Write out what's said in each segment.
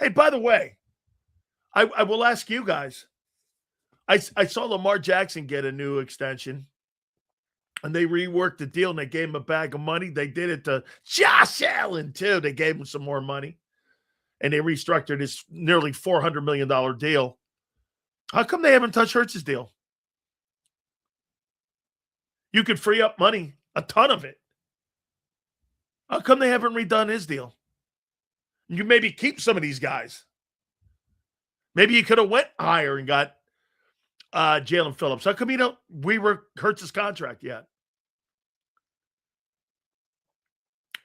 Hey, by the way, I will ask you guys. I saw Lamar Jackson get a new extension, and they reworked the deal, and they gave him a bag of money. They did it to Josh Allen, too. They gave him some more money, and they restructured his nearly $400 million deal. How come they haven't touched Hurts' deal? You could free up money, a ton of it. How come they haven't redone his deal? You maybe keep some of these guys. Maybe you could have went higher and got Jaelan Phillips. How come you don't Hurts' contract yet?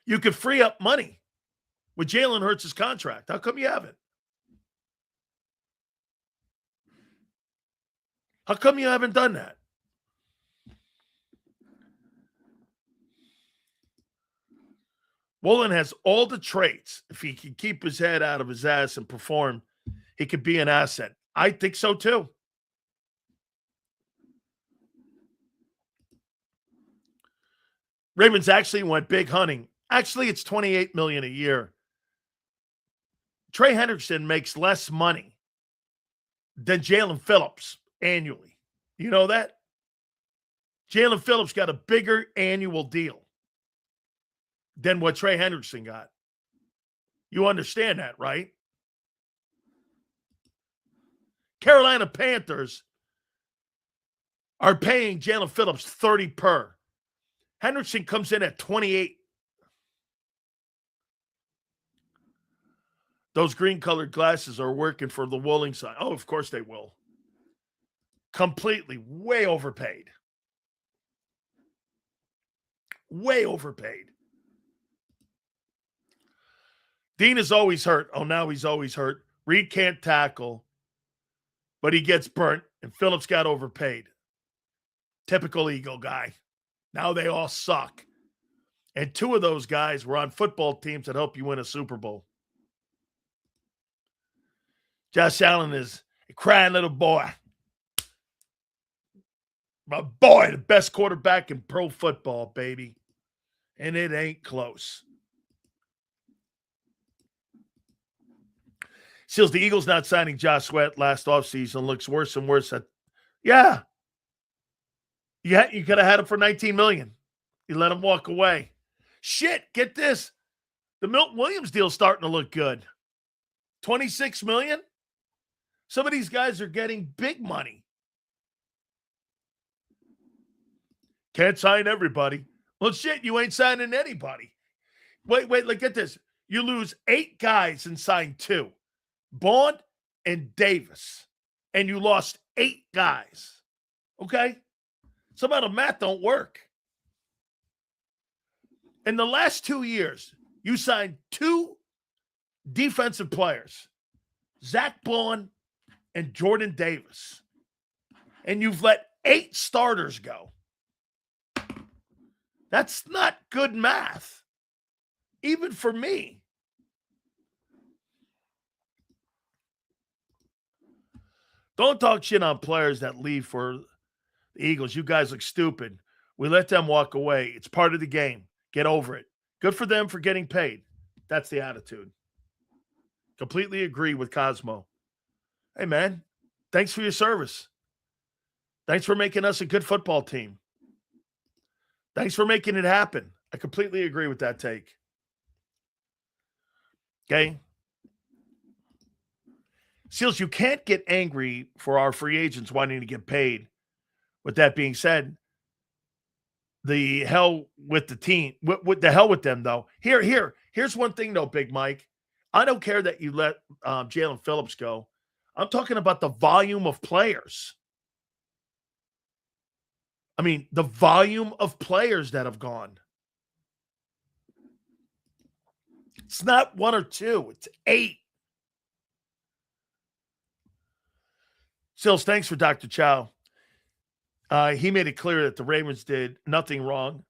You could free up money with Jalen Hurts' contract. How come you haven't? How come you haven't done that? Woolen has all the traits. If he can keep his head out of his ass and perform, he could be an asset. I think so too. Ravens actually went big hunting. Actually, it's $28 million a year. Trey Hendrickson makes less money than Jaelan Phillips annually. You know that? Jaelan Phillips got a bigger annual deal than what Trey Hendrickson got. You understand that, right? Carolina Panthers are paying Jaelan Phillips $30 per. Hendrickson comes in at $28. Those green-colored glasses are working for the Wooling side. Oh, of course they will. Completely way overpaid. Way overpaid. Dean is always hurt. Oh, now he's always hurt. Reed can't tackle, but he gets burnt, and Phillips got overpaid. Typical Eagle guy. Now they all suck. And two of those guys were on football teams that help you win a Super Bowl. Josh Allen is a crying little boy. My boy, the best quarterback in pro football, baby. And it ain't close. Seals, the Eagles not signing Josh Sweat last offseason looks worse and worse. Yeah, you could have had him for $19 million. You let him walk away. Shit, get this. The Milton Williams deal's starting to look good. $26 million? Some of these guys are getting big money. Can't sign everybody. Well, shit, you ain't signing anybody. Wait, look at this. You lose 8 guys and sign 2. Bond and Davis. And you lost 8 guys. Okay? Somehow the math don't work. In the last 2 years, you signed 2 defensive players, Zach Bond and Jordan Davis. And you've let 8 starters go. That's not good math, even for me. Don't talk shit on players that leave for the Eagles. You guys look stupid. We let them walk away. It's part of the game. Get over it. Good for them for getting paid. That's the attitude. Completely agree with Cosmo. Hey, man, thanks for your service. Thanks for making us a good football team. Thanks for making it happen. I completely agree with that take. Okay? Seals, you can't get angry for our free agents wanting to get paid. With that being said, the hell with the team. With the hell with them, though. Here's one thing, though, Big Mike. I don't care that you let Jaelan Phillips go. I'm talking about the volume of players. I mean, the volume of players that have gone. It's not 1 or 2. It's 8. Sills, thanks for Dr. Chow. He made it clear that the Ravens did nothing wrong.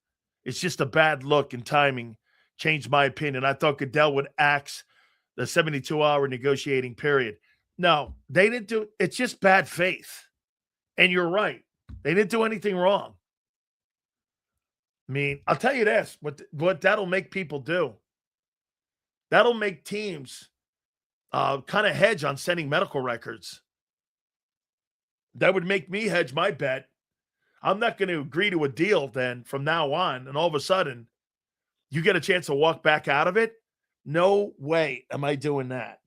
It's just a bad look and timing. Changed my opinion. I thought Goodell would axe the 72-hour negotiating period. No, they didn't do it. It's just bad faith. And you're right. They didn't do anything wrong. I mean, I'll tell you this, what that'll make people do. That'll make teams kind of hedge on sending medical records. That would make me hedge my bet. I'm not going to agree to a deal then from now on, and all of a sudden you get a chance to walk back out of it. No way am I doing that,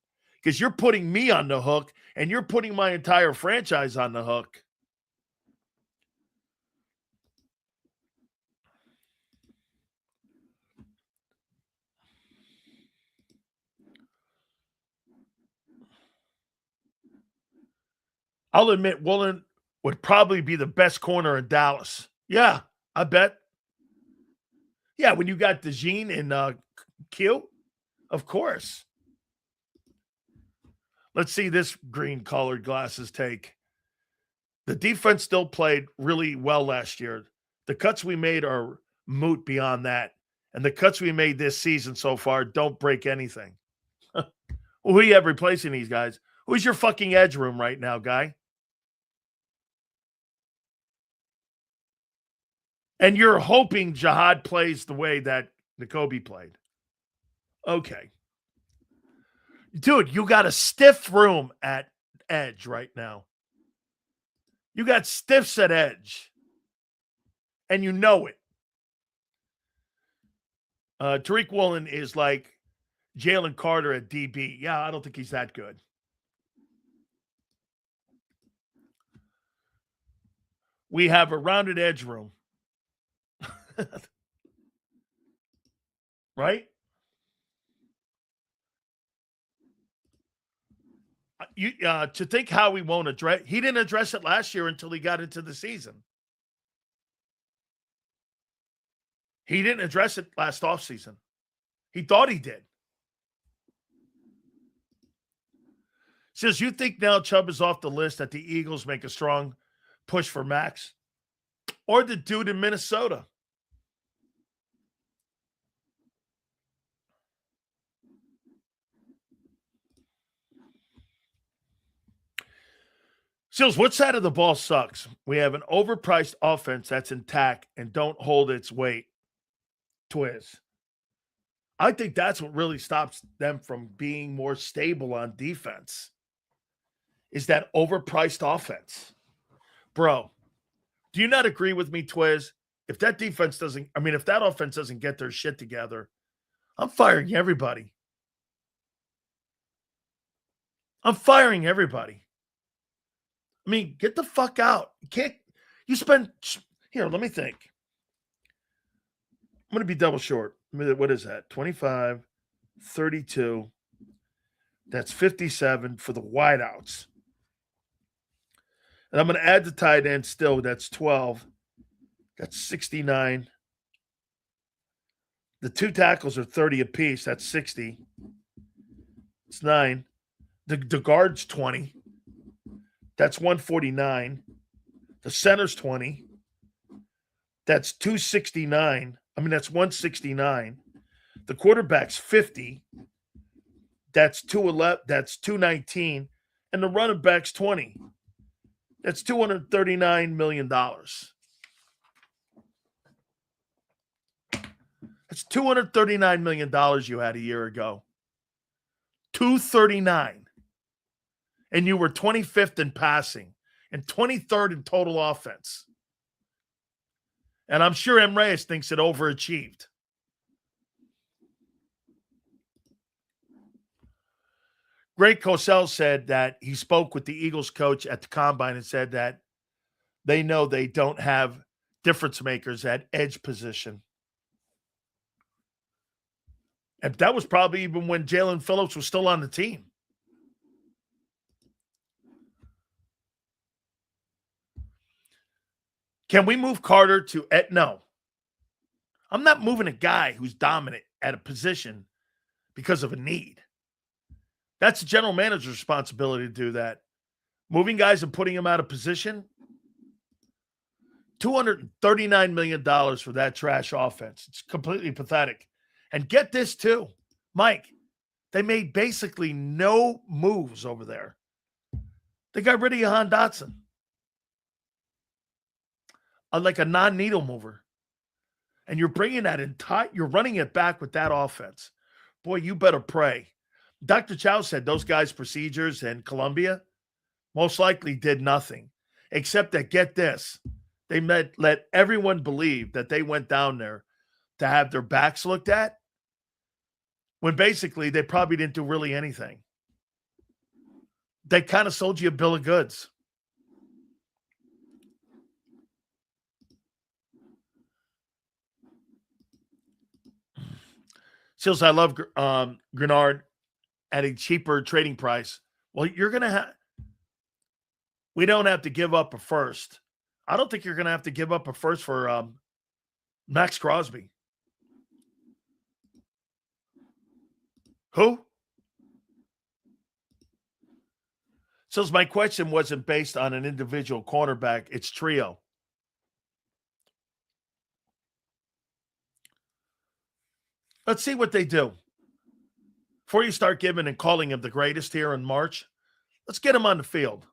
because you're putting me on the hook and you're putting my entire franchise on the hook. I'll admit Woolen would probably be the best corner in Dallas. Yeah, I bet. Yeah, when you got DeJean and Q, of course. Let's see this green-colored glasses take. The defense still played really well last year. The cuts we made are moot beyond that. And the cuts we made this season so far don't break anything. Who do you have replacing these guys? Who's your fucking edge room right now, guy? And you're hoping Jihad plays the way that Nakobe played. Okay. Dude, you got a stiff room at edge right now. You got stiffs at edge. And you know it. Tariq Woolen is like Jalen Carter at DB. Yeah, I don't think he's that good. We have a rounded edge room. Right? To think Howie won't address, he didn't address it last year until he got into the season. He didn't address it last offseason. He thought he did. Says, you think now Chubb is off the list that the Eagles make a strong push for Max? Or the dude in Minnesota? Sills, what side of the ball sucks? We have an overpriced offense that's intact and don't hold its weight. Twiz. I think that's what really stops them from being more stable on defense, is that overpriced offense. Bro, do you not agree with me, Twiz? If that if that offense doesn't get their shit together, I'm firing everybody. I'm firing everybody. I mean, get the fuck out. Here, let me think. I'm going to be double short. What is that? 25, 32. That's 57 for the wideouts. And I'm going to add the tight end still. That's 12. That's 69. The two tackles are 30 apiece. That's 60. It's 9. The guard's 20. That's 149. The center's 20. That's 269. That's 169. The quarterback's 50. That's 211. That's 219. And the running back's 20. That's $239 million. That's $239 million you had a year ago. 239. And you were 25th in passing and 23rd in total offense. And I'm sure M. Reyes thinks it overachieved. Greg Cosell said that he spoke with the Eagles coach at the Combine and said that they know they don't have difference makers at edge position. And that was probably even when Jaelan Phillips was still on the team. Can we move Carter to no? I'm not moving a guy who's dominant at a position because of a need. That's the general manager's responsibility to do that. Moving guys and putting them out of position. $239 million for that trash offense. It's completely pathetic. And get this too, Mike, they made basically no moves over there. They got rid of Jahan Dotson. Like a non-needle mover. And you're bringing that you're running it back with that offense. Boy, you better pray Dr. Chow said those guys' procedures in Colombia most likely did nothing, except that, get this, they let everyone believe that they went down there to have their backs looked at, when basically they probably didn't do really anything. They kind of sold you a bill of goods. Seals, I love Grenard at a cheaper trading price. Well, you're going to have, we don't have to give up a first. I don't think you're going to have to give up a first for Max Crosby. Who? So my question wasn't based on an individual cornerback. It's trio. Let's see what they do. Before you start giving and calling him the greatest here in March, let's get him on the field.